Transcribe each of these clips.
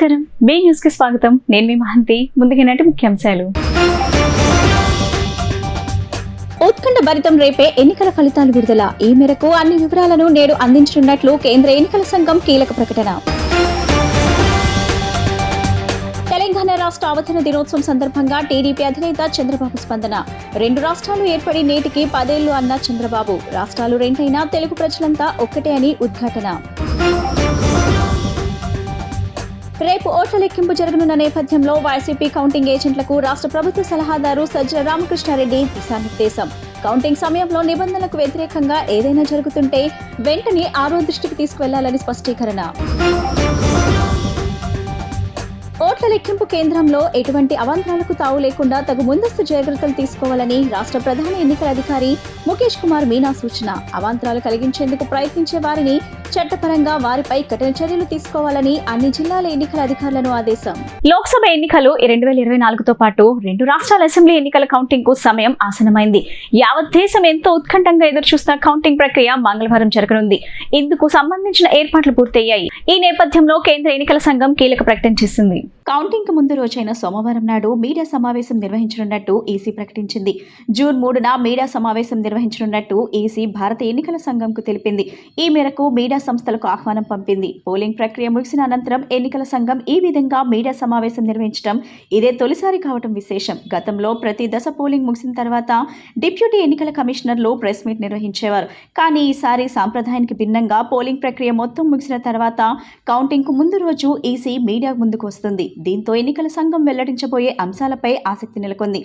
నమస్కారం, బే న్యూస్ కి స్వాగతం. నేను మీ మహంతి. ముందుగా నాటి ముఖ్యాంశాలు. ఉత్కంఠ భరితం రేపే ఎన్నికల ఫలితాలు విడుదల. ఈ మేరకు అన్ని వివరాలను నేడు అందించనున్నట్లు కేంద్ర ఎన్నికల సంఘం కీలక ప్రకటన. తెలంగాణ రాష్ట్ర అవతరణ దినోత్సవం సందర్భంగా టీడీపీ అధినేత చంద్రబాబు స్పందన. 2 రాష్ట్రాలు ఏర్పడి నేటికి 10 ఏళ్లు అన్న చంద్రబాబు. రాష్ట్రాలు రెండైనా తెలుగు ప్రజలంతా ఒక్కటే అని ఉద్ఘాటన. రేపు ఓట్ల లెక్కింపు జరగనున్న నేపథ్యంలో వైసీపీ కౌంటింగ్ ఏజెంట్లకు రాష్ట్ర ప్రభుత్వ సలహాదారు సజ్జల రామకృష్ణారెడ్డి దిశానిర్దేశం. కౌంటింగ్ సమయంలో నిబంధనలకు వ్యతిరేకంగా ఏదైనా జరుగుతుంటే వెంటనే ఆరో దృష్టికి తీసుకువెళ్లాలని స్పష్టీకరణ. ఓట్ల లెక్కింపు కేంద్రంలో ఎటువంటి అవాంతరాలకు తావు లేకుండా తగు ముందస్తు జాగ్రత్తలు తీసుకోవాలని రాష్ట్ర ప్రధాన ఎన్నికల అధికారి ముఖేష్ కుమార్ మీనా సూచన. అవాంతరాలు కలిగించేందుకు ప్రయత్నించే వారిని చట్టపరంగా వారిపై కఠిన చర్యలు తీసుకోవాలని అన్ని జిల్లాల ఎన్నికల అధికారులను ఆదేశం. లోక్సభ ఎన్నికలు 2024తో పాటు 2 రాష్ట్రాల అసెంబ్లీ ఎన్నికల కౌంటింగ్ కు సమయం ఆసనమైంది. యావత్ దేశం ఎంతో ఉత్కంఠంగా ఎదురుచూస్తున్న కౌంటింగ్ ప్రక్రియ మంగళవారం జరగనుంది. ఇందుకు సంబంధించిన ఏర్పాట్లు పూర్తయ్యాయి. ఈ నేపథ్యంలో కేంద్ర ఎన్నికల సంఘం కీలక ప్రకటన చేసింది. కౌంటింగ్ కు ముందు రోజైన సోమవారం నాడు మీడియా సమావేశం నిర్వహించనున్నట్టు ఈసీ ప్రకటించింది. జూన్ 3న మీడియా సమావేశం నిర్వహించనున్నట్టు ఈసీ భారత ఎన్నికల సంఘంకు తెలిపింది. ఈ మేరకు మీడియా సంస్థలకు ఆహ్వానం పంపింది. పోలింగ్ ప్రక్రియ ముగిసిన అనంతరం ఎన్నికల సంఘం ఈ విధంగా మీడియా సమావేశం నిర్వహించడం ఇదే తొలిసారి కావడం విశేషం. గతంలో ప్రతి దశ పోలింగ్ ముగిసిన తర్వాత డిప్యూటీ ఎన్నికల కమిషనర్లు ప్రెస్ మీట్ నిర్వహించేవారు. కానీ ఈసారి సాంప్రదాయానికి భిన్నంగా పోలింగ్ ప్రక్రియ మొత్తం ముగిసిన తర్వాత కౌంటింగ్ కు ముందు రోజు ఈసీ మీడియా ముందుకు వస్తుంది. దీంతో ఎన్నికల సంఘం వెల్లడించబోయే అంశాలపై ఆసక్తి నెలకొంది.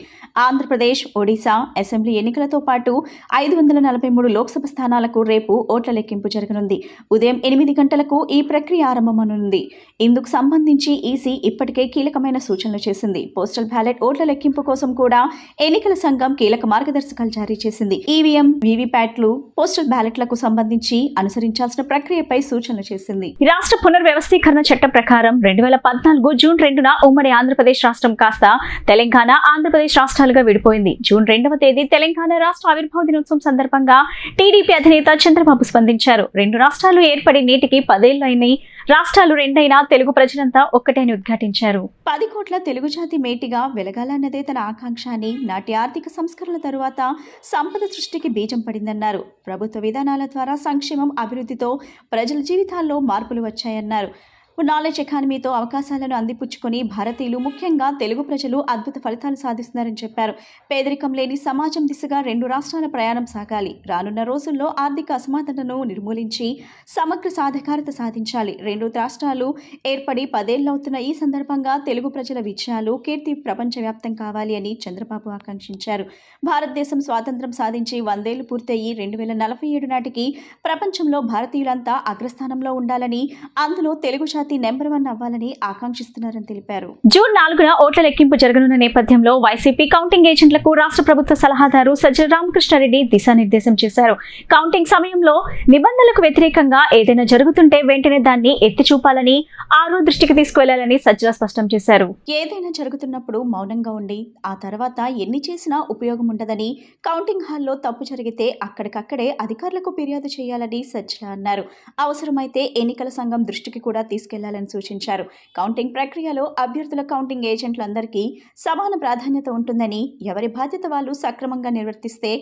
ఆంధ్రప్రదేశ్, ఒడిశా అసెంబ్లీ ఎన్నికలతో పాటు 543 లోక్సభ స్థానాలకు రేపు ఓట్ల లెక్కింపు జరగనుంది. ఉదయం 8 గంటలకు ఈ ప్రక్రియ ఆరంభమనుంది. ఇందుకు సంబంధించి ఈసీ ఇప్పటికే కీలకమైన సూచనలు చేసింది. పోస్టల్ బ్యాలెట్ ఓట్ల లెక్కింపు కోసం కూడా ఎన్నికల సంఘం కీలక మార్గదర్శకాలు జారీ చేసింది. ఈవీఎం, వీవీప్యాట్లు, పోస్టల్ బ్యాలెట్లకు సంబంధించి అనుసరించాల్సిన ప్రక్రియపై సూచనలు చేసింది. రాష్ట్ర పునర్వ్యవస్థీకరణ చట్టం ప్రకారం 2014 జూన్ 2న ఉమ్మడి ఆంధ్రప్రదేశ్ రాష్ట్రం కాస్త తెలంగాణ, ఆంధ్రప్రదేశ్ రాష్ట్రాలుగా విడిపోయింది. జూన్ 2వ తేదీ తెలంగాణ రాష్ట్ర ఆవిర్భావ దినోత్సవం సందర్భంగా టీడీపీ అధినేత చంద్రబాబు స్పందించారు. 2 రాష్ట్రాలు ఏర్పడి నేటికి 10 ఏళ్లు అయినాయి. రాష్ట్రాలు రెండైనా తెలుగు ప్రజలంతా ఒక్కటే అని ఉద్ఘాటించారు. 10 కోట్ల తెలుగు జాతి మేటిగా వెలగాలన్నదే తన ఆకాంక్ష అని, నాటి ఆర్థిక సంస్కరణల తరువాత సంపద సృష్టికి బీజం పడిందన్నారు. ప్రభుత్వ విధానాల ద్వారా సంక్షేమం, అభివృద్ధితో ప్రజల జీవితాల్లో మార్పులు వచ్చాయన్నారు. నాలెడ్జ్ ఎకానమీతో అవకాశాలను అందిపుచ్చుకొని భారతీయులు, ముఖ్యంగా తెలుగు ప్రజలు అద్భుత ఫలితాలు సాధిస్తున్నారని చెప్పారు. పేదరికం లేని సమాజం దిశగా 2 రాష్ట్రాల ప్రయాణం సాగాలి. రానున్న రోజుల్లో ఆర్థిక అసమానతను నిర్మూలించి సమగ్ర సాధికారత సాధించాలి. 2 రాష్ట్రాలు ఏర్పడి 10 ఏళ్లవుతున్న ఈ సందర్భంగా తెలుగు ప్రజల విజయాలు, కీర్తి ప్రపంచవ్యాప్తం కావాలి అని చంద్రబాబు ఆకాంక్షించారు. భారతదేశం స్వాతంత్ర్యం సాధించి 100 ఏళ్లు పూర్తయి 2047 నాటికి ప్రపంచంలో భారతీయులంతా అగ్రస్థానంలో ఉండాలని, అందులో తెలుగు జాతి నెంబర్ 1 అవ్వాలని ఆకాంక్షిస్తున్నారని తెలిపారు. జూన్ 4న ఓట్ల లెక్కింపు జరగనున్న నేపథ్యంలో వైసీపీ కౌంటింగ్ ఏజెంట్లకు రాష్ట్ర ప్రభుత్వ సలహాదారు సజ్జల రామకృష్ణారెడ్డి దిశానిర్దేశం చేశారు. కౌంటింగ్ సమయంలో నిబంధనలకు వ్యతిరేకంగా ఏదైనా జరుగుతుంటే వెంటనే దాన్ని ఎత్తి చూపాలని, ఆరో దృష్టికి తీసుకువెళ్లాలని సజ్జల స్పష్టం చేశారు. ఏదైనా జరుగుతున్నప్పుడు మౌనంగా ఉండి ఆ తర్వాత ఎన్ని చేసినా ఉపయోగం ఉండదని, కౌంటింగ్ హాల్లో తప్పు జరిగితే అక్కడికక్కడే అధికారులకు ఫిర్యాదు చేయాలని సజ్జల అన్నారు. అవసరమైతే ఎన్నికల సంఘం దృష్టికి కూడా తీసుకెళ్లాలని సూచించారు. కౌంటింగ్ ప్రక్రియలో అభ్యర్థుల, కౌంటింగ్ ఏజెంట్లందరికీ సమాన ప్రాధాన్యత ఉంటుందని, ఎవరి బాధ్యత వాళ్ళు సక్రమంగా నిర్వర్తిస్తే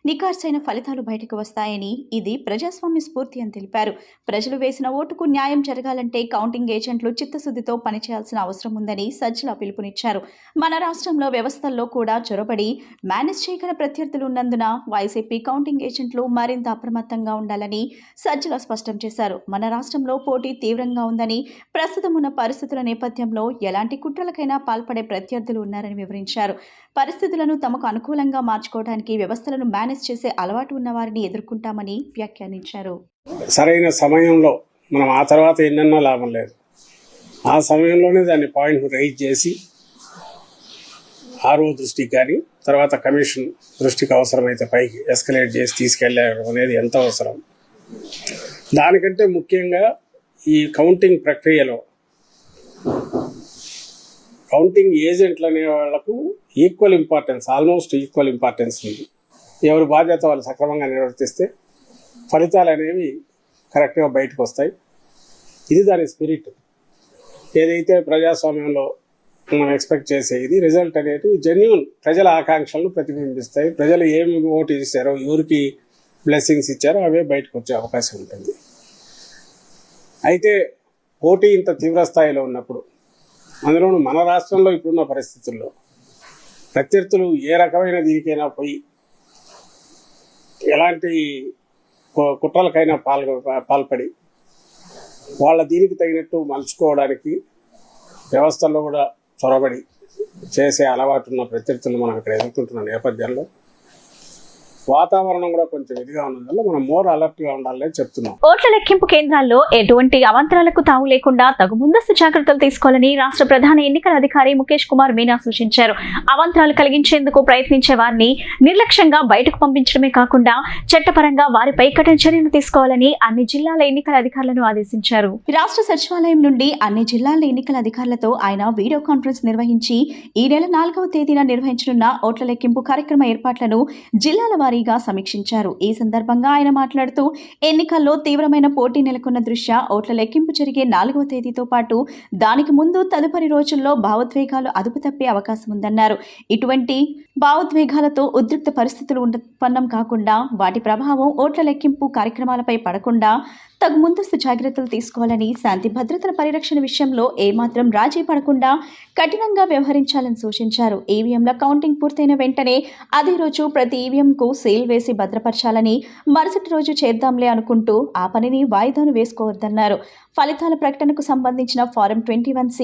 నిఖార్సైన ఫలితాలు బయటకు వస్తాయని, ఇది ప్రజాస్వామ్య స్ఫూర్తి అని తెలిపారు. ప్రజలు వేసిన ఓటుకు న్యాయం జరగాలంటే కౌంటింగ్ ఏజెంట్లు చిత్తశుద్ధితో పనిచేయాల్సిన అవసరం ఉందని సజ్జల పిలుపునిచ్చారు. మన రాష్ట్రంలో వ్యవస్థల్లో కూడా చొరబడి మేనేజ్ చేయగల ప్రత్యర్థులు ఉన్నందున వైసీపీ కౌంటింగ్ ఏజెంట్లు మరింత అప్రమత్తంగా ఉండాలని సజ్జల స్పష్టం చేశారు. మన రాష్ట్రంలో పోటీ తీవ్రంగా ఉందని, ప్రస్తుతం ఉన్న పరిస్థితుల నేపథ్యంలో ఎలాంటి కుట్రలకైనా పాల్పడే ప్రత్యర్థులు ఉన్నారని వివరించారు. పరిస్థితులను తమకు అనుకూలంగా మార్చుకోవడానికి వ్యవస్థలను మేనేజ్ చేసే అలవాటు ఉన్న వారిని ఎదుర్కొంటామని వ్యాఖ్యానించారు. సరైన సమయంలో మనం ఆ తర్వాత ఎన్నన్నా లాభం లేదు. ఆ సమయంలోనే దాన్ని పాయింట్ రైజ్ చేసి ఆర్ఓ దృష్టికి కానీ తర్వాత కమిషన్ దృష్టికి అవసరమైతే పైకి ఎస్కలేట్ చేసి తీసుకెళ్ళడం అనేది ఎంత అవసరం. దానికంటే ముఖ్యంగా ఈ కౌంటింగ్ ప్రక్రియలో కౌంటింగ్ ఏజెంట్లు అనే వాళ్లకు equal importance, almost equal importance ఉంది. ఎవరి బాధ్యత వాళ్ళు సక్రమంగా నిర్వర్తిస్తే ఫలితాలు అనేవి కరెక్ట్గా బయటకు వస్తాయి. ఇది దాని స్పిరిట్. ఏదైతే ప్రజాస్వామ్యంలో మనం ఎక్స్పెక్ట్ చేసే ఇది రిజల్ట్ అనేది జెన్యూన్ ప్రజల ఆకాంక్షలను ప్రతిబింబిస్తాయి. ప్రజలు ఏమి ఓటు ఇస్తారో, ఎవరికి బ్లెస్సింగ్స్ ఇచ్చారో అవే బయటకు వచ్చే అవకాశం ఉంటుంది. అయితే పోటీ ఇంత తీవ్ర స్థాయిలో ఉన్నప్పుడు, అందులోనూ మన రాష్ట్రంలో ఇప్పుడున్న పరిస్థితుల్లో ప్రత్యర్థులు ఏ రకమైన దీనికైనా పోయి ఎలాంటి కుట్రలకైనా పాల్పడి వాళ్ళ దీనికి తగినట్టు మలుచుకోవడానికి వ్యవస్థల్లో కూడా చొరబడి చేసే అలవాటు ఉన్న ప్రత్యర్థులు మనం ఇక్కడ ఎదుర్కొంటున్న నేపథ్యంలో వాతావరణం కూడా కొంచెం ఇదిగా ఉన్నందువల్ల మనం మోర్ అలర్ట్ గా ఉండాలని చెప్తున్నాం. ఓట్ల లెక్కింపు కేంద్రాల్లో ఎటువంటి అవాంతరాలకు తావు లేకుండా తగు ముందస్తు జాగ్రత్తలు తీసుకోవాలని రాష్ట్ర ప్రధాన ఎన్నికల అధికారి ముఖేష్ కుమార్ మీనా సూచించారు. అవాంతరాలు కలిగించేందుకు ప్రయత్నించే వారిని నిర్లక్ష్యంగా బయటకు పంపించడమే కాకుండా చట్టపరంగా వారిపై కఠిన చర్యలు తీసుకోవాలని అన్ని జిల్లాల ఎన్నికల అధికారులను ఆదేశించారు. రాష్ట్ర సచివాలయం నుండి అన్ని జిల్లాల ఎన్నికల అధికారులతో ఆయన వీడియో కాన్ఫరెన్స్ నిర్వహించి ఈ నెల 4వ తేదీన నిర్వహించనున్న ఓట్ల లెక్కింపు కార్యక్రమ ఏర్పాట్లను జిల్లాల వారీగా సమీక్షించారు. ఈ సందర్భంగా ఆయన మాట్లాడుతూ ఎన్నికల్లో తీవ్రమైన పోటీ నెలకొన్న దృష్ట్యా ఓట్ల లెక్కింపు జరిగే 4వ తేదీతో పాటు దానికి ముందు తదుపరి రోజుల్లో భావోద్వేగాలు అదుపు తప్పే అవకాశం ఉందన్నారు. ఇటువంటి భావోద్వేగాలతో ఉద్రిక్త పరిస్థితులు ఉత్పన్నం కాకుండా వాటి ప్రభావం ఓట్ల లెక్కింపు కార్యక్రమాలపై పడకుండా తగు ముందస్తు జాగ్రత్తలు తీసుకోవాలని, శాంతి భద్రతల పరిరక్షణ విషయంలో ఏమాత్రం రాజీ పడకుండా కఠినంగా వ్యవహరించాలని సూచించారు. ఈవీఎంల కౌంటింగ్ పూర్తయిన వెంటనే అదే రోజు ప్రతి ఈవీఎంకు సీల్ వేసి భద్రపరచాలని, మరుసటి రోజు చేద్దాంలే అనుకుంటూ ఆ పనిని వాయిదాను వేసుకోవద్దన్నారు. ఫలితాల ప్రకటనకు సంబంధించిన ఫారం 21C,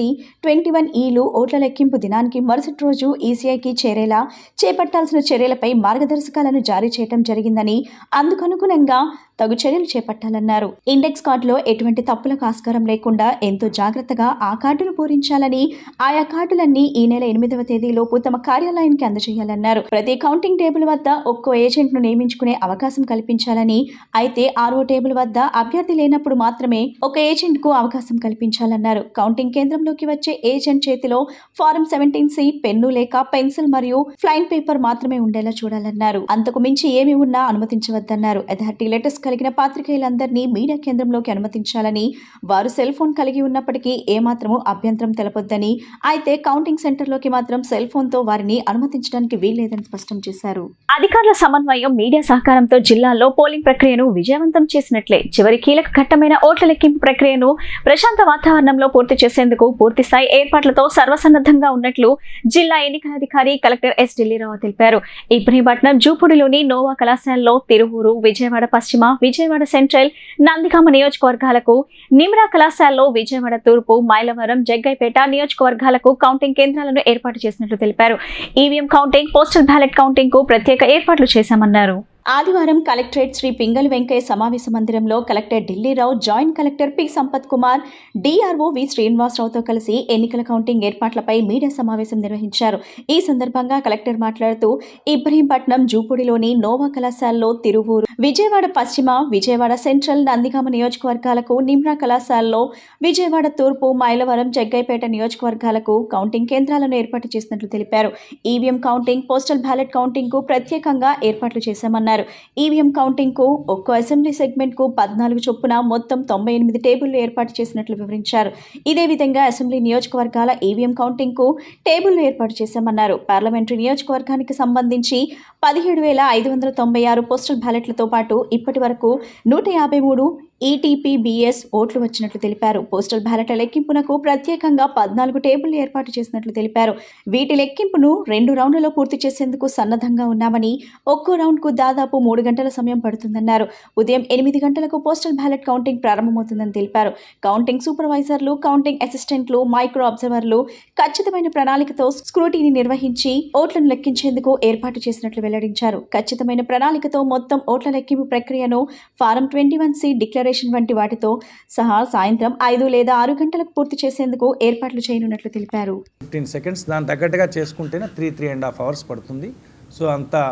21Eలు ఓట్ల లెక్కింపు దినానికి మరుసటి రోజు ఈసీఐకి చేరేలా చేపట్టాల్సిన చర్యలపై మార్గదర్శకాలను జారీ చేయడం జరిగిందని, అందుకనుగుణంగా తగు చర్యలు చేపట్టాలన్నారు. ఇండెక్స్ కార్డులో ఎటువంటి తప్పులకు ఆస్కారం లేకుండా ఎంతో జాగ్రత్తగా ఆ కార్డును పూరించాలని, ఆయా కార్డులన్నీ ఈ నెల 8వ తేదీలోపు తమ కార్యాలయానికి అందజేయాలన్నారు. ప్రతి కౌంటింగ్ టేబుల్ వద్ద ఒక్కో ఏజెంట్ను నియమించుకునే అవకాశం కల్పించాలని, అయితే ఆర్ఓ టేబుల్ వద్ద అభ్యర్థి లేనప్పుడు మాత్రమే ఒక ఏజెంట్కు అవకాశం కల్పించాలన్నారు. కౌంటింగ్ కేంద్రంలోకి వచ్చే ఏజెంట్ చేతిలో ఫారం 17C పెన్ను లేక పెన్సిల్ మరియు ఫ్లైన్ పేపర్ మాత్రమే ఉండేలా చూడాలన్నారు. అంతకు మించి ఏమి ఉన్నా అనుమతించవద్దన్నారు. అథారిటీ లెటర్స్ కలిగిన పాత్రికేయులందరినీ మీడియా కేంద్రంలోకి అనుమతించాలని, వారు సెల్ ఫోన్ కలిగి ఉన్నప్పటికీ ఏమాత్రము అభ్యంతరం తెలపొద్దని, అయితే కౌంటింగ్ సెంటర్లోకి మాత్రం సెల్ ఫోన్ తో వారిని అనుమతించడానికి వీల్లేదని స్పష్టం చేశారు. అధికారుల సమన్వయం, మీడియా సహకారంతో జిల్లాల్లో పోలింగ్ ప్రక్రియను విజయవంతం చేసినట్లే చివరి కీలక ఘట్టమైన ఓట్ల లెక్కింపు ప్రక్రియను ప్రశాంత వాతావరణంలో పూర్తి చేసేందుకు పూర్తిస్థాయి ఏర్పాట్లతో సర్వసన్నద్ధంగా ఉన్నట్లు జిల్లా ఎన్నికల అధికారి కలెక్టర్ ఎస్ ఢిల్లీరావు తెలిపారు. ఇబ్రహీంపట్నం జూపూడిలోని నోవా కళాశాలలో తిరువూరు, విజయవాడ పశ్చిమ, విజయవాడ సెంట్రల్, నందిగామ నియోజకవర్గాలకు, నిమ్రా కళాశాలలో విజయవాడ తూర్పు, మైలవరం, జగ్గైపేట నియోజకవర్గాలకు కౌంటింగ్ కేంద్రాలను ఏర్పాటు చేసినట్లు తెలిపారు. EVM counting, postal ballot counting కు ప్రత్యేక ఏర్పాట్లు చేశామన్నారు. ఆదివారం కలెక్టరేట్ శ్రీ పింగళి వెంకయ్య సమావేశ మందిరంలో collector Dilli Rao, joint collector P Sampath Kumar, DRO V శ్రీనివాసరావుతో కలిసి ఎన్నికల కౌంటింగ్ ఏర్పాట్లపై మీడియా సమావేశం నిర్వహించారు. ఈ సందర్భంగా కలెక్టర్ మాట్లాడుతూ ఇబ్రహీంపట్నం జూపూడిలోని నోవా కళాశాలలో తిరువూరు, విజయవాడ పశ్చిమ, విజయవాడ సెంట్రల్, నందిగామ నియోజకవర్గాలకు, నిమ్రా కళాశాలలో విజయవాడ తూర్పు, మైలవరం, జగ్గైపేట నియోజకవర్గాలకు కౌంటింగ్ కేంద్రాలను ఏర్పాటు చేసినట్లు తెలిపారు. EVM counting, postal ballot counting కు ప్రత్యేకంగా ఏర్పాట్లు చేశామన్నారు. ఈవీఎం కౌంటింగ్ కు ఒక్కో అసెంబ్లీ సెగ్మెంట్ కు 14 చొప్పున మొత్తం 98 టేబుళ్లు ఏర్పాటు చేసినట్లు వివరించారు. ఇదే విధంగా అసెంబ్లీ నియోజకవర్గాల ఈవీఎం కౌంటింగ్ కు టేబుళ్లు ఏర్పాటు చేశామన్నారు. పార్లమెంటరీ నియోజకవర్గానికి సంబంధించి 17,596 పోస్టల్ బ్యాలెట్లతో పాటు ఇప్పటి వరకు 153 ఈటీపీబీఎస్ ఓట్లు వచ్చినట్లు తెలిపారు. పోస్టల్ బ్యాలెట్ల లెక్కింపునకు ప్రత్యేకంగా 14 టేబుళ్లు ఏర్పాటు చేసినట్లు తెలిపారు. వీటి లెక్కింపును 2 రౌండ్లలో పూర్తి చేసేందుకు సన్నద్ధంగా ఉన్నామని, ఒక్కో రౌండ్ కు దాదాపు 3 గంటల సమయం పడుతుందన్నారు. ఉదయం 8 గంటలకు పోస్టల్ బ్యాలెట్ కౌంటింగ్ ప్రారంభమవుతుందని తెలిపారు. కౌంటింగ్ సూపర్వైజర్లు, కౌంటింగ్ అసిస్టెంట్లు, మైక్రో అబ్జర్వర్లు ఖచ్చితమైన ప్రణాళికతో స్క్రూటీని నిర్వహించి ఓట్లను లెక్కించేందుకు ఏర్పాటు చేసినట్లు వెల్లడించారు. ఖచ్చితమైన ప్రణాళికతో మొత్తం ఓట్ల లెక్కింపు ప్రక్రియను ఫారం 21C డిక్లరేషన్ వంటి వాటితో సహా సాయంత్రం 5 లేదా 6 గంటలకు పూర్తి చేసేందుకు ఏర్పాట్లు చేయనున్నట్లు తెలిపారు. 15 సెకండ్స్ దాని తగ్గట్టుగా చేసుకుంటేనే 3.5 అవర్స్ పడుతుంది. సో అంతా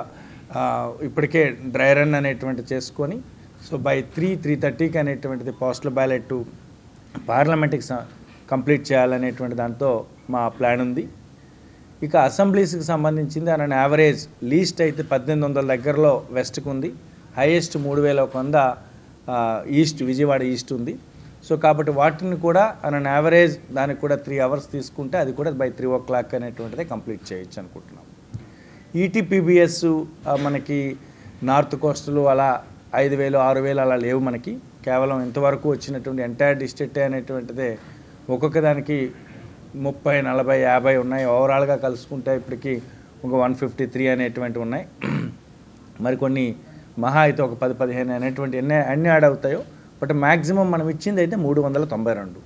ఇప్పటికే డ్రై రన్ అనేటువంటి చేసుకొని, సో బై 3:30కి అనేటువంటిది పోస్టల్ బ్యాలెట్ పార్లమెంట్కి కంప్లీట్ చేయాలనేటువంటి దాంతో మా ప్లాన్ ఉంది. ఇక అసెంబ్లీస్కి సంబంధించింది అన్న యావరేజ్ లీస్ట్ అయితే 1800 దగ్గరలో వెస్ట్కి ఉంది, హైయెస్ట్ 3100 ఈస్ట్, విజయవాడ ఈస్ట్ ఉంది. సో కాబట్టి వాటిని కూడా అన్ యావరేజ్ దానికి కూడా 3 అవర్స్ తీసుకుంటే అది కూడా బై 3 o'clock అనేటువంటిది కంప్లీట్ చేయొచ్చు అనుకుంటున్నాం. ఈటీపీబీఎస్ మనకి నార్త్ కోస్టల్ అలా 5,000 6,000 అలా లేవు మనకి. కేవలం ఇంతవరకు వచ్చినటువంటి ఎంటైర్ డిస్ట్రిక్ట్ అనేటువంటిదే ఒక్కొక్క దానికి 30, 40, 50 ఉన్నాయి. ఓవరాల్గా కలుసుకుంటే ఇప్పటికి ఒక 153 అనేటువంటి ఉన్నాయి. మరికొన్ని మహా అయితే ఒక 10-15 అనేటువంటి అన్నీ యాడ్ అవుతాయో. బట్ మ్యాక్సిమం మనం ఇచ్చింది అయితే 392,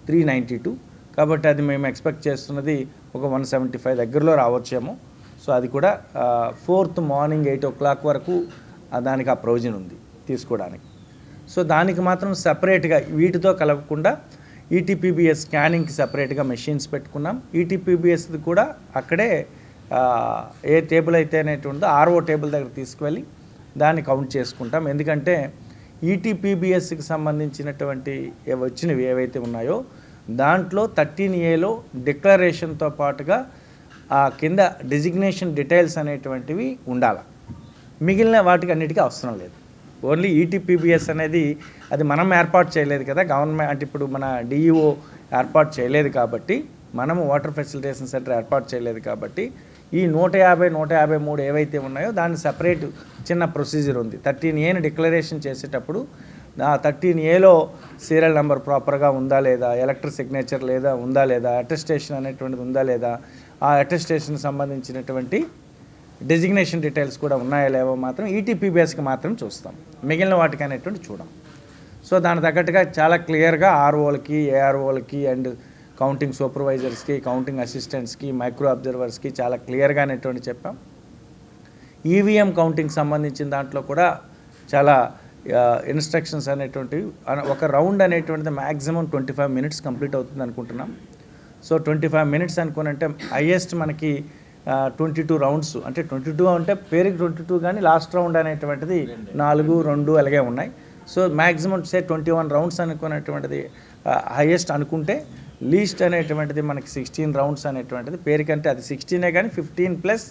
392. కాబట్టి అది మేము ఎక్స్పెక్ట్ చేస్తున్నది ఒక 175 దగ్గరలో రావచ్చేమో. సో అది కూడా 4th మార్నింగ్ 8 o'clock వరకు దానికి ఆ ప్రొవిజన్ ఉంది తీసుకోవడానికి. సో దానికి మాత్రం సపరేట్గా వీటితో కలపకుండా ఈటీపీబీఎస్ స్కానింగ్కి సపరేట్గా మెషిన్స్ పెట్టుకున్నాం. ఈటీపీబీఎస్ది కూడా అక్కడే ఏ టేబుల్ అయితే అనేటువంటిదో ఆర్ఓ టేబుల్ దగ్గర తీసుకువెళ్ళి దాన్ని కౌంట్ చేసుకుంటాం. ఎందుకంటే ఈటీపీబీఎస్కి సంబంధించినటువంటి వచ్చినవి ఏవైతే ఉన్నాయో దాంట్లో 13Aలో డిక్లరేషన్తో పాటుగా ఆ కింద డిజిగ్నేషన్ డీటెయిల్స్ అనేటువంటివి ఉండాలి. మిగిలిన వాటికి అన్నిటికీ అవసరం లేదు. ఓన్లీ ఈటీపీబీఎస్ అనేది అది మనం ఏర్పాటు చేయలేదు కదా, గవర్నమెంట్ అంటే ఇప్పుడు మన డిఈఓ ఏర్పాటు చేయలేదు కాబట్టి, మనము వాటర్ ఫెసిలిటేషన్ సెంటర్ ఏర్పాటు చేయలేదు కాబట్టి ఈ 150, 153 ఏవైతే ఉన్నాయో దాన్ని సపరేట్ చిన్న ప్రొసీజర్ ఉంది. 13Aని డిక్లరేషన్ చేసేటప్పుడు ఆ 13Aలో సీరియల్ నెంబర్ ప్రాపర్గా ఉందా లేదా, ఎలక్ట్రిక్ సిగ్నేచర్ లేదా ఉందా లేదా, అటెస్టేషన్ అనేటువంటిది ఉందా లేదా, ఆ అటెస్టేషన్కి సంబంధించినటువంటి డెసిగ్నేషన్ డీటెయిల్స్ కూడా ఉన్నాయా లేవో మాత్రం ఈటీపీబీఎస్కి మాత్రం చూస్తాం, మిగిలిన వాటికి అనేటువంటి చూడం. సో దాని తగ్గట్టుగా చాలా క్లియర్గా ఆర్ఓలకి, ఏఆర్ఓలకి అండ్ కౌంటింగ్ సూపర్వైజర్స్కి, కౌంటింగ్ అసిస్టెంట్స్కి, మైక్రో అబ్జర్వర్స్కి చాలా క్లియర్గా అనేటువంటి చెప్పాం. ఈవీఎం కౌంటింగ్ సంబంధించిన దాంట్లో కూడా చాలా ఇన్స్ట్రక్షన్స్ అనేటువంటివి, ఒక రౌండ్ అనేటువంటిది మ్యాక్సిమం 25 minutes కంప్లీట్ అవుతుంది అనుకుంటున్నాం. సో 25 minutes అనుకునంటే హైయెస్ట్ మనకి 22 rounds, అంటే 22 అంటే పేరుకి 22 కానీ లాస్ట్ రౌండ్ అనేటువంటిది 4, 2 అలాగే ఉన్నాయి. సో మ్యాక్సిమం 21 rounds అనుకున్నటువంటిది హైయెస్ట్ అనుకుంటే, లీస్ట్ అనేటువంటిది మనకి 16 rounds అనేటువంటిది పేరుకంటే అది 16 కానీ 15 ప్లస్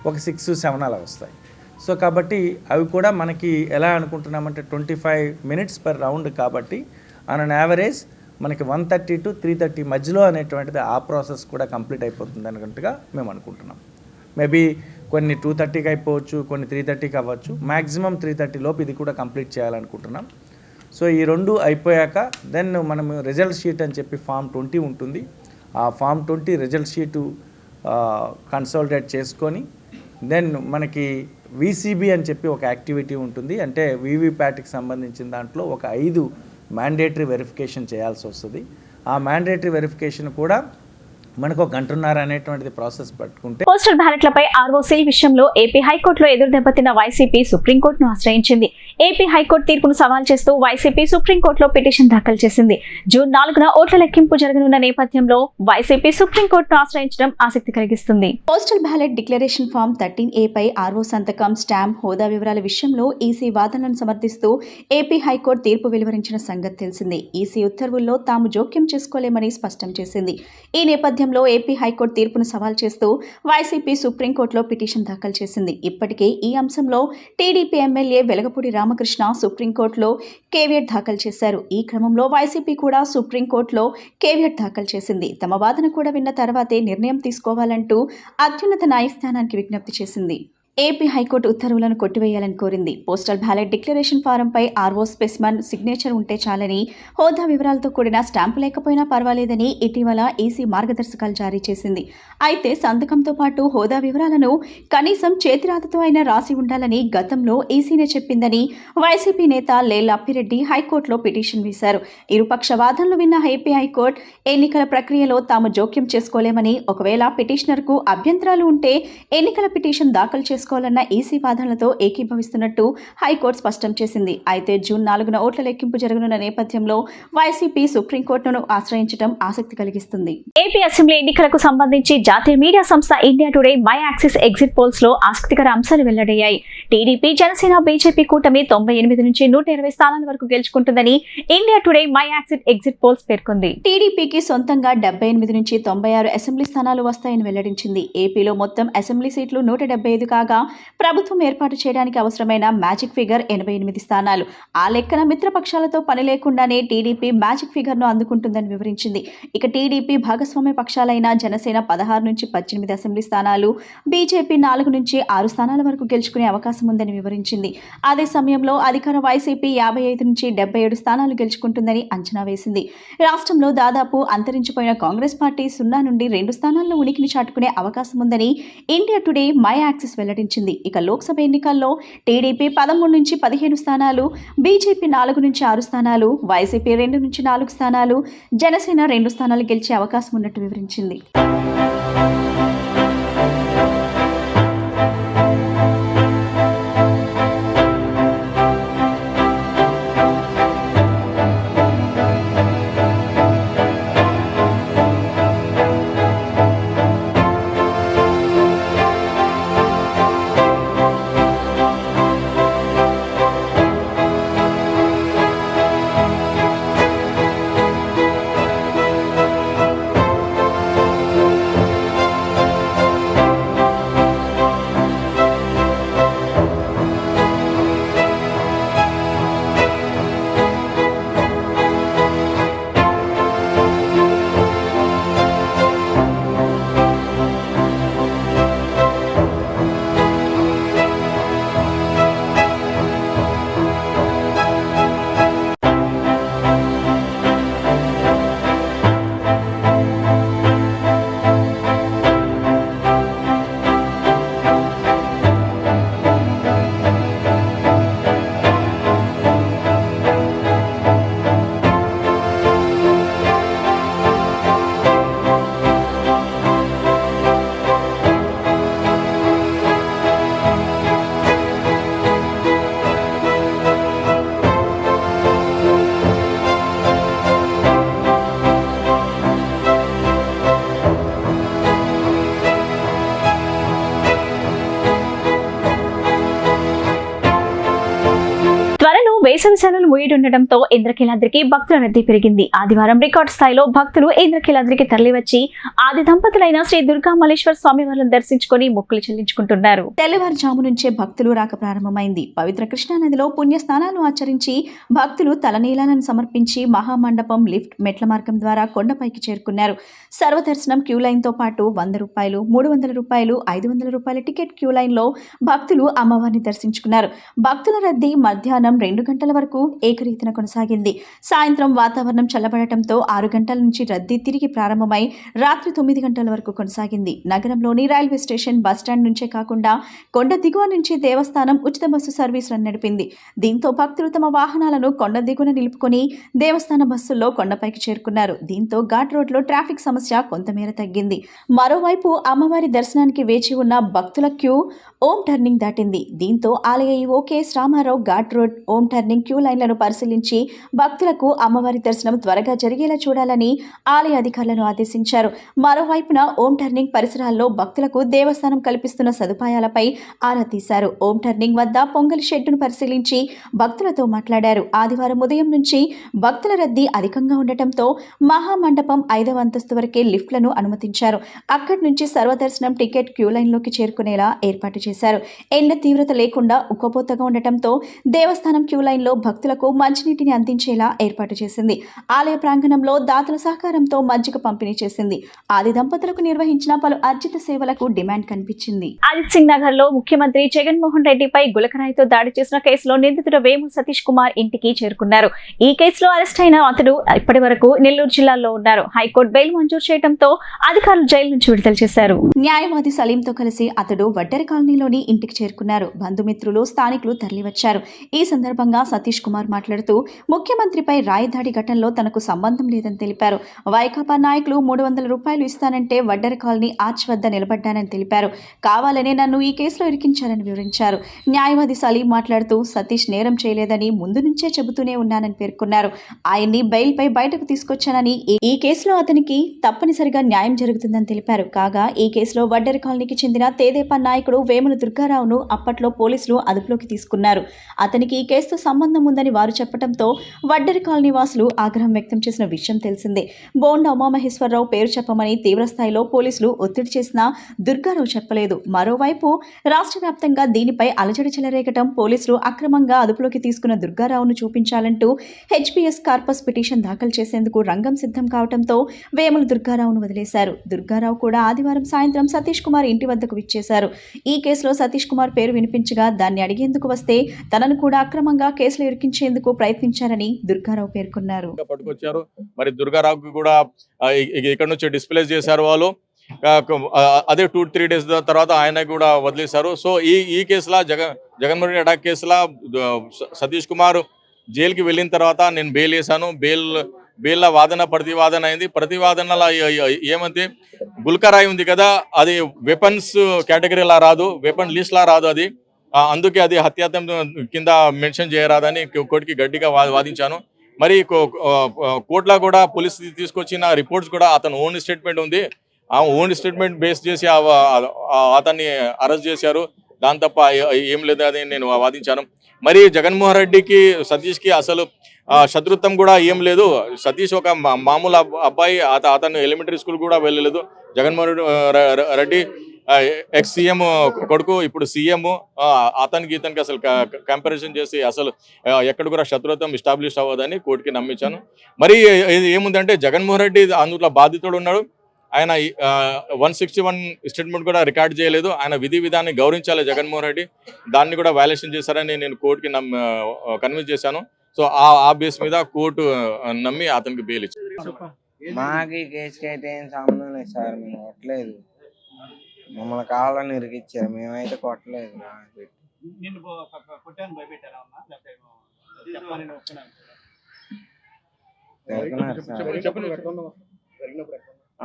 ఒక 6, 7 అలా వస్తాయి. సో కాబట్టి అవి కూడా మనకి ఎలా అనుకుంటున్నామంటే 25 minutes per round కాబట్టి ఆన్ యావరేజ్ మనకి 130 to 330 మధ్యలో అనేటువంటిది ఆ ప్రాసెస్ కూడా కంప్లీట్ అయిపోతుంది అన్నట్టుగా మేము అనుకుంటున్నాం. మేబీ కొన్ని 230కి అయిపోవచ్చు, కొన్ని 330కి అవ్వచ్చు. మ్యాక్సిమం 330 లోపు ఇది కూడా కంప్లీట్ చేయాలనుకుంటున్నాం. సో ఈ రెండు అయిపోయాక దెన్ మనం రిజల్ట్ షీట్ అని చెప్పి Form 20 ఉంటుంది. ఆ Form 20 రిజల్ట్ షీటు కన్సాలిడేట్ చేసుకొని దెన్ మనకి వీసీబీ అని చెప్పి ఒక యాక్టివిటీ ఉంటుంది. అంటే వీవీప్యాట్కి సంబంధించిన దాంట్లో ఒక 5 మ్యాండేటరీ వెరిఫికేషన్ చేయాల్సి వస్తుంది. ఆ మ్యాండేటరీ వెరిఫికేషన్ కూడా మనకు 1 గంటన్నర అనేటువంటిది ప్రాసెస్ పట్టుకుంటే. పోస్టల్ బ్యాలెట్లపై ఆర్ఓసీ విషయంలో ఏపీ హైకోర్టులో ఎదురు దెబ్బతిన్న వైసీపీ సుప్రీంకోర్టును ఆశ్రయించింది. ఏపీ హైకోర్టు తీర్పును సవాల్ చేస్తూ వైసీపీ సుప్రీంకోర్టులో పిటిషన్ దాఖలు చేసింది. జూన్ 4న ఓట్ల లెక్కింపు జరగనున్న నేపథ్యంలో వైసీపీ సుప్రీంకోర్టును ఆశ్రయించడం ఆసక్తి కలిగిస్తుంది. Postal ballot declaration form 13A పై ఆర్ఓ సంతకం, స్టాంప్, హోదా వివరాల విషయంలో ఈసీ వాదనలను సమర్థిస్తూ ఏపీ హైకోర్టు తీర్పు వెలువరించిన సంగతి తెలిసిందే. ఈసీ ఉత్తర్వుల్లో తాము జోక్యం చేసుకోలేమని స్పష్టం చేసింది. ఈ నేపథ్యంలో ఏపీ హైకోర్టు తీర్పును సవాల్ చేస్తూ వైసీపీ సుప్రీంకోర్టులో పిటిషన్ దాఖలు చేసింది. ఇప్పటికే ఈ అంశంలో టీడీపీ ఎమ్మెల్యే వెలగపూడి రామకృష్ణ సుప్రీంకోర్టులో కేవియట్ దాఖలు చేశారు. ఈ క్రమంలో వైసీపీ కూడా సుప్రీంకోర్టులో కేవియట్ దాఖలు చేసింది. తమ వాదన కూడా విన్న తర్వాతే నిర్ణయం తీసుకోవాలంటూ అత్యున్నత న్యాయస్థానానికి విజ్ఞప్తి చేసింది. ఏపీ హైకోర్టు ఉత్తర్వులను కొట్టివేయాలని కోరింది. పోస్టల్ బ్యాలెట్ డిక్లరేషన్ ఫారంపై ఆర్ఓ స్పెసిమన్ సిగ్నేచర్ ఉంటే చాలని, హోదా వివరాలతో కూడిన స్టాంపు లేకపోయినా పర్వాలేదని ఇటీవల ఈసీ మార్గదర్శకాలు జారీ చేసింది. అయితే సంతకంతో పాటు హోదా వివరాలను కనీసం చేతిరాతతో అయినా రాసి ఉండాలని గతంలో ఈసీనే చెప్పిందని వైసీపీ నేత లేళ్ల అప్పిరెడ్డి హైకోర్టులో పిటిషన్ వేశారు. ఇరుపక్ష వాదనలు విన్న ఏపీ హైకోర్టు ఎన్నికల ప్రక్రియలో తాము జోక్యం చేసుకోలేమని, ఒకవేళ పిటిషనర్కు అభ్యంతరాలు ఉంటే ఎన్నికల పిటిషన్ దాఖలు చేసుకోవాలన్న ఈసీ వాదనలతో ఏకీభవిస్తున్నట్టు హైకోర్టు స్పష్టం చేసింది. అయితే జూన్ 4న ఓట్ల లెక్కింపు జరగనున్న నేపథ్యంలో వైసీపీ సుప్రీంకోర్టును ఆశ్రయించడం ఆసక్తి కలిగిస్తుంది. ఏపీ అసెంబ్లీ ఎన్నికలకు సంబంధించి జాతీయ మీడియా సంస్థ India Today My Axis exit poles లో ఆసక్తికర అంశాలు వెల్లడయ్యాయి. టీడీపీ, జనసేన, బీజేపీ కూటమి 98 నుంచి 120 స్థానాల వరకు గెలుచుకుంటుందని India Today My Axis exit polls పేర్కొంది. టీడీపీకి సొంతంగా 78 నుంచి 96 అసెంబ్లీ స్థానాలు వస్తాయని వెల్లడించింది. ఏపీలో మొత్తం అసెంబ్లీ సీట్లు 175 కాగా కాగా ప్రభుత్వం ఏర్పాటు చేయడానికి అవసరమైన మ్యాజిక్ ఫిగర్ 88 స్థానాలు. ఆ లెక్కన మిత్రపక్షాలతో పని లేకుండానే టీడీపీ మ్యాజిక్ ఫిగర్ను అందుకుంటుందని వివరించింది. ఇక టీడీపీ భాగస్వామ్య పక్షాలైన జనసేన 16 నుంచి 18 అసెంబ్లీ స్థానాలు, బీజేపీ 4 నుంచి 6 స్థానాల వరకు గెలుచుకునే అవకాశం ఉందని వివరించింది. అదే సమయంలో అధికార వైసీపీ 55 నుంచి 77 స్థానాలు గెలుచుకుంటుందని అంచనా వేసింది. రాష్ట్రంలో దాదాపు అంతరించిపోయిన కాంగ్రెస్ పార్టీ 0 నుండి 2 స్థానాల్లో ఉనికిని చాటుకునే అవకాశం ఉందని ఇండియా టుడే మై యాక్సిస్ వెల్లడించింది. ఇక లోక్సభ ఎన్నికల్లో టీడీపీ 13 నుంచి 15 స్థానాలు, బీజేపీ 4 నుంచి 6 స్థానాలు, వైసీపీ 2 నుంచి 4 స్థానాలు, జనసేన 2 స్థానాలు గెలిచే అవకాశం ఉన్నట్టు వివరించింది. వేసవి సెలవులు ముగియనుండటంతో ఇంద్రకీలాద్రికి భక్తుల రద్దీ పెరిగింది. ఆదివారం రికార్డు స్థాయిలో భక్తులు ఇంద్రకీలాద్రికి తరలివచ్చి ఆది దంపతులైన శ్రీ దుర్గా మల్లేశ్వర స్వామి వారిని దర్శించుకుని మొక్కులు చెల్లించుకుంటున్నారు. తెల్లవారుజాము నుంచే భక్తులు రాక ప్రారంభమైంది. పవిత్ర కృష్ణానదిలో పుణ్య స్నానాలు ఆచరించి భక్తులు తలనీలాలను సమర్పించి మహామండపం, లిఫ్ట్, మెట్ల మార్గం ద్వారా కొండపైకి చేరుకున్నారు. సర్వదర్శనం క్యూ లైన్ తో పాటు 100 రూపాయలు, 300 రూపాయలు, 500 రూపాయల టికెట్ క్యూ లైన్ లో భక్తులు అమ్మవారిని దర్శించుకున్నారు. భక్తుల రద్దీ మధ్యాహ్నం 2 గంటల వరకు ఏకరీతిన కొనసాగింది. సాయంత్రం వాతావరణం చల్లబడటంతో 6 గంటల నుంచి రద్దీ తిరిగి ప్రారంభమై రాత్రి 9 గంటల వరకు కొనసాగింది. నగరంలోని రైల్వే స్టేషన్, బస్టాండ్ నుంచే కాకుండా కొండ దిగువ నుంచి దేవస్థానం ఉచిత బస్సు సర్వీసులను నడిపింది. దీంతో భక్తులు తమ వాహనాలను కొండ దిగువన నిలుపుకొని దేవస్థాన బస్సుల్లో కొండపైకి చేరుకున్నారు. దీంతో ఘాట్ రోడ్ లో ట్రాఫిక్ సమస్య కొంతమేర తగ్గింది. మరోవైపు అమ్మవారి దర్శనానికి వేచి ఉన్న భక్తుల క్యూ ఓం టర్నింగ్ దాటింది. దీంతో ఆలయ EO KS Ramarao ghat road, Om turning queue లైన్లను పరిశీలించి భక్తులకు అమ్మవారి దర్శనం త్వరగా జరిగేలా చూడాలని ఆలయ అధికారులను ఆదేశించారు. మరోవైపున ఓం టర్నింగ్ పరిసరాల్లో భక్తులకు దేవస్థానం కల్పిస్తున్న సదుపాయాలపై ఆరా తీశారు. ఓం టర్నింగ్ వద్ద పొంగలి షెడ్డును పరిశీలించి భక్తులతో మాట్లాడారు. ఆదివారం ఉదయం నుంచి భక్తుల రద్దీ అధికంగా ఉండటంతో మహామండపం 5వ అంతస్తు వరకే లిఫ్ట్లను అనుమతించారు. అక్కడి నుంచి సర్వదర్శనం టికెట్ క్యూ లైన్లోకి చేరుకునేలా ఏర్పాటు చేశారు. ఎండ తీవ్రత లేకుండా ఉక్కపోతగా ఉండటంతో దేవస్థానం క్యూ లైన్ లో భక్తులకు మంచినీటిని అందించేలా ఏర్పాటు చేసింది. ఆలయ ప్రాంగణంలో దాతల సహకారంతో మజ్జిగ పంపిణీ చేసింది. ఆది దంపతులకు నిర్వహించిన పలు అర్జిత సేవలకు డిమాండ్ కనిపించింది. అజిత్ సింగ్ నగర్ లో ముఖ్యమంత్రి జగన్మోహన్ రెడ్డిపై గులకరాయితో దాడి చేసిన కేసులో నిందితుడు వేము సతీష్ కుమార్ ఇంటికి చేరుకున్నారు. ఈ కేసులో అరెస్ట్ అయిన అతడు ఇప్పటి వరకు నెల్లూరు జిల్లాలో ఉన్నారు. హైకోర్టు బెయిల్ మంజూరు చేయడంతో అధికారులు జైలు నుంచి విడుదల చేశారు. న్యాయవాది సలీంతో కలిసి అతడు వడ్డెర కాలనీలోని ఇంటికి చేరుకున్నారు. బంధుమిత్రులు, స్థానికులు తరలివచ్చారు. ఈ సందర్భంగా సతీష్ కుమార్ మాట్లాడుతూ ముఖ్యమంత్రిపై రాయదాడి ఘటనలో తనకు సంబంధం లేదని తెలిపారు. వైకాపా నాయకులు 300 రూపాయలు ఇస్తానంటే వడ్డెర కాలనీ ఆర్చ్ వద్ద నిలబడ్డానని తెలిపారు. కావాలనే నన్ను ఈ కేసులో ఇరికించారని వివరించారు. న్యాయవాది సలీం మాట్లాడుతూ సతీష్ నేరం చేయలేదని ముందు నుంచే చెబుతూనే ఉన్నానని పేర్కొన్నారు. ఆయన్ని బెయిల్ పై బయటకు తీసుకొచ్చానని, ఈ కేసులో అతనికి తప్పనిసరిగా న్యాయం జరుగుతుందని తెలిపారు. కాగా ఈ కేసులో వడ్డెర కాలనీకి చెందిన తేదేపా నాయకుడు వేముల దుర్గారావును అప్పట్లో పోలీసులు అదుపులోకి తీసుకున్నారు. అతనికి ఈ కేసుతో సంబంధం ఉందని వారు చెప్పడంతో వడ్డెర కాలనీ వాసులు ఆగ్రహం వ్యక్తం చేసిన విషయం తెలిసిందే. బోండా ఉమామహేశ్వరరావు పేరు చెప్పమని తీవ్రస్థాయిలో పోలీసులు ఒత్తిడి చేసినా దుర్గారావు చెప్పలేదు. మరోవైపు రాష్ట్ర వ్యాప్తంగా దీనిపై అలజడి చెలరేగటం, పోలీసులు అక్రమంగా అదుపులోకి తీసుకున్న దుర్గారావును చూపించాలంటూ హెచ్పిఎస్ కార్పస్ పిటిషన్ దాఖలు చేసేందుకు రంగం సిద్ధం కావడంతో వేముల దుర్గారావును వదిలేశారు. దుర్గారావు కూడా ఆదివారం సాయంత్రం సతీష్ కుమార్ ఇంటి వద్దకు విచ్చేశారు. ఈ కేసులో సతీష్ కుమార్ పేరు వినిపించగా దాన్ని అడిగేందుకు వస్తే తనను కూడా అక్రమంగా కేసులు ఇరికించేందుకు ప్రయత్నించారని దుర్గారావు పేర్కొన్నారు. పట్టుకొచ్చారు. మరి దుర్గారావుకి కూడా ఇక్కడ నుంచి డిస్ప్లేస్ చేశారు వాళ్ళు. అదే 2-3 డేస్ తర్వాత ఆయన కూడా వదిలేశారు. సో ఈ కేసులో జగన్మోహన్ రెడ్డి అటాక్ కేసులో సతీష్ కుమార్ జైలుకి వెళ్ళిన తర్వాత నేను బెయిల్ వేశాను. బెయిల్ వాదన ప్రతివాదన అయింది. ప్రతివాదనలో ఏమంటే గుల్కరాయి ఉంది కదా, అది వెపన్స్ కేటగిరీలా రాదు, వెపన్ లిస్ట్లా రాదు. అది అందుకే అది హత్యాయత్నం కింద మెన్షన్ చేయరాదని కోర్టుకి గట్టిగా వాదించాను. మరి కోర్టులో కూడా పోలీస్ తీసుకొచ్చిన రిపోర్ట్స్ కూడా అతను ఓన్ స్టేట్మెంట్ ఉంది. ఆ ఓన్ స్టేట్మెంట్ బేస్ చేసి అతన్ని అరెస్ట్ చేశారు. దాని తప్ప ఏం లేదు అని నేను వాదించాను. మరి జగన్మోహన్ రెడ్డికి సతీష్కి అసలు శత్రుత్వం కూడా ఏం లేదు. సతీష్ ఒక మామూలు అబ్బాయి, అతను ఎలిమెంటరీ స్కూల్ కూడా వెళ్ళలేదు. జగన్మోహన్ రెడ్డి ఎక్స్ సీఎం కొడుకు, ఇప్పుడు సీఎం. అతనికి ఇతనికి అసలు కంపారిజన్ చేసి అసలు ఎక్కడ కూడా శత్రుత్వం ఎస్టాబ్లిష్ అవ్వదని కోర్టుకి నమ్మించాను. మరి ఏముందంటే జగన్మోహన్ రెడ్డి అందులో బాధితుడు ఉన్నాడు. ఆయన 161 స్టేట్మెంట్ కూడా రికార్డ్ చేయలేదు. ఆయన విధి విధాన్ని గౌరవించాలి జగన్మోహన్ రెడ్డి. దాన్ని కూడా వైలేషన్ చేశారని నేను కోర్టుకి కన్విన్స్ చేశాను. సో ఆ బేస్ మీద కోర్టు నమ్మి అతనికి బెయిల్ ఇచ్చారు. మాకు ఈ కేసుకి అయితే ఏం సంబంధం లేదు సార్. మేము కొట్టలేదు, మమ్మల్ని కావాలని ఇరికిచ్చారు. మేమైతే కొట్టలేదు.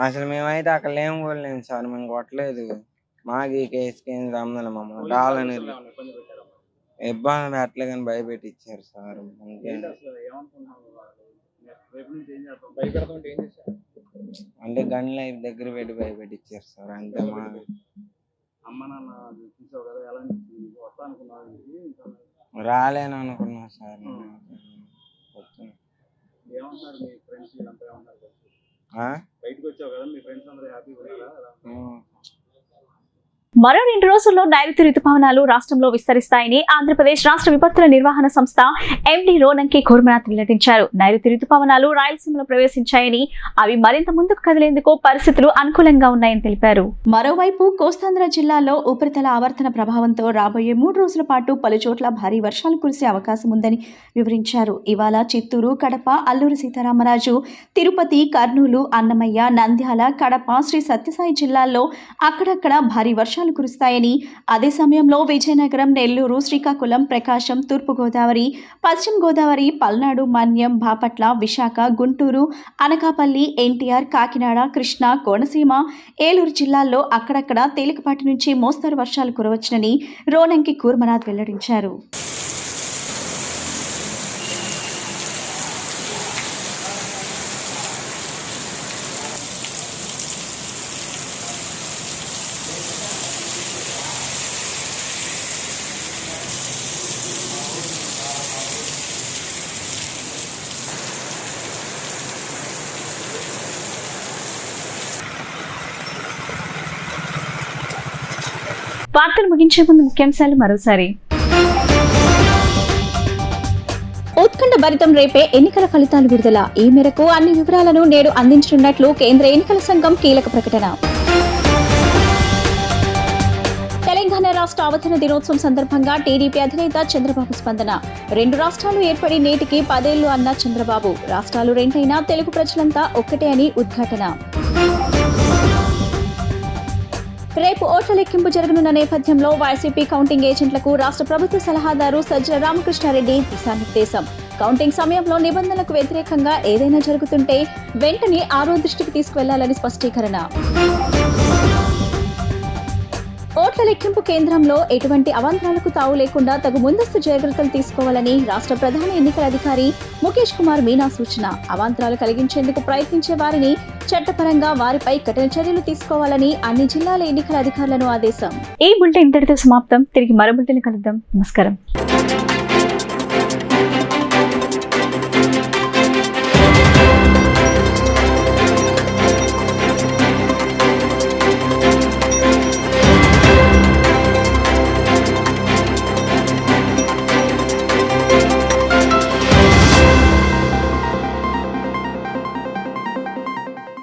అసలు మేమైతే అక్కడ లేము కూడా లేము సార్. మేము కొట్టలేదు. మాకు ఈ కేసుకి ఏం సంబంధం లేదు. మమ్మల్ని కావాలని ఇబ్బంది పెట్టలే కానీ భయపెట్టి ఇచ్చారు సార్. అంటే గన్ లైఫ్ దగ్గర పెట్టి భయపెట్టి ఇచ్చారు సార్. అంతే. రాలేను అనుకున్నా సార్. మరో 2 రోజుల్లో నైరుతి రుతుపవనాలు రాష్ట్రంలో విస్తరిస్తాయని ఆంధ్రప్రదేశ్ రాష్ట్ర విపత్తుల నిర్వహణ సంస్థ ఎండీ రోనంకి కుర్మనాథ్ వెల్లడించారు. నైరుతి రుతుపవనాలు రాయలసీమలో ప్రవేశించాయని, అవి మరింత ముందుకు కదిలేందుకు పరిస్థితులు అనుకూలంగా ఉన్నాయని తెలిపారు. మరోవైపు కోస్తాంధ్ర జిల్లాలో ఉపరితల ఆవర్తన ప్రభావంతో రాబోయే 3 రోజుల పాటు పలు చోట్ల భారీ వర్షాలు కురిసే అవకాశం ఉందని వివరించారు. ఇవాళ చిత్తూరు, కడప, అల్లూరి సీతారామరాజు, తిరుపతి, కర్నూలు, అన్నమయ్య, నంద్యాల, కడప, శ్రీ సత్యసాయి జిల్లాల్లో అక్కడక్కడ భారీ వర్షాలు కురుస్తాయని, అదే సమయంలో విజయనగరం, నెల్లూరు, శ్రీకాకుళం, ప్రకాశం, తూర్పుగోదావరి, పశ్చిమ గోదావరి, పల్నాడు, మన్యం, బాపట్ల, విశాఖ, గుంటూరు, అనకాపల్లి, ఎన్టీఆర్, కాకినాడ, కృష్ణా, కోనసీమ, ఏలూరు జిల్లాల్లో అక్కడక్కడ తేలికపాటి నుంచి మోస్తరు వర్షాలు కురవచ్చునని రోనంకి కుర్మనాథ్ వెల్లడించారు. వార్తలు ముగించే ముందు ముఖ్యాంశాలు మరోసారి. ఉత్కంఠ భరితం రేపే ఎన్నికల ఫలితాలు విడుదల. ఈ మేరకు అన్ని వివరాలను నేడు అందించనున్నట్లు కేంద్ర ఎన్నికల సంఘం కీలక ప్రకటన. తెలంగాణ రాష్ట్ర అవతరణ దినోత్సవం సందర్భంగా టీడీపీ అధినేత చంద్రబాబు స్పందన. 2 రాష్ట్రాలు ఏర్పడి నేటికి 10 ఏళ్లు అన్న చంద్రబాబు. రాష్ట్రాలు రెండైనా తెలుగు ప్రజలంతా ఒక్కటే అని ఉద్ఘాటన. రేపు ఓట్ల లెక్కింపు జరగనున్న నేపథ్యంలో వైసీపీ కౌంటింగ్ ఏజెంట్లకు రాష్ట్ర ప్రభుత్వ సలహాదారు సజ్జల రామకృష్ణారెడ్డి దిశానిర్దేశం. కౌంటింగ్ సమయంలో నిబంధనలకు వ్యతిరేకంగా ఏదైనా జరుగుతుంటే వెంటనే ఆరో దృష్టికి తీసుకువెళ్లాలని స్పష్టీకరణ. ఓట్ల లెక్కింపు కేంద్రంలో ఎటువంటి అవాంతరాలకు తావు లేకుండా తగు ముందస్తు జాగ్రత్తలు తీసుకోవాలని రాష్ట్ర ప్రధాన ఎన్నికల అధికారి ముఖేష్ కుమార్ మీనా సూచన. అవాంతరాలు కలిగించేందుకు ప్రయత్నించే వారిని చట్టపరంగా వారిపై కఠిన చర్యలు తీసుకోవాలని అన్ని జిల్లాల ఎన్నికల అధికారులను ఆదేశం. ఈ బులెటిన్ ఇంతటితో సమాప్తం. తిరిగి మరో బులెటిన్ కలుద్దాం. నమస్కారం.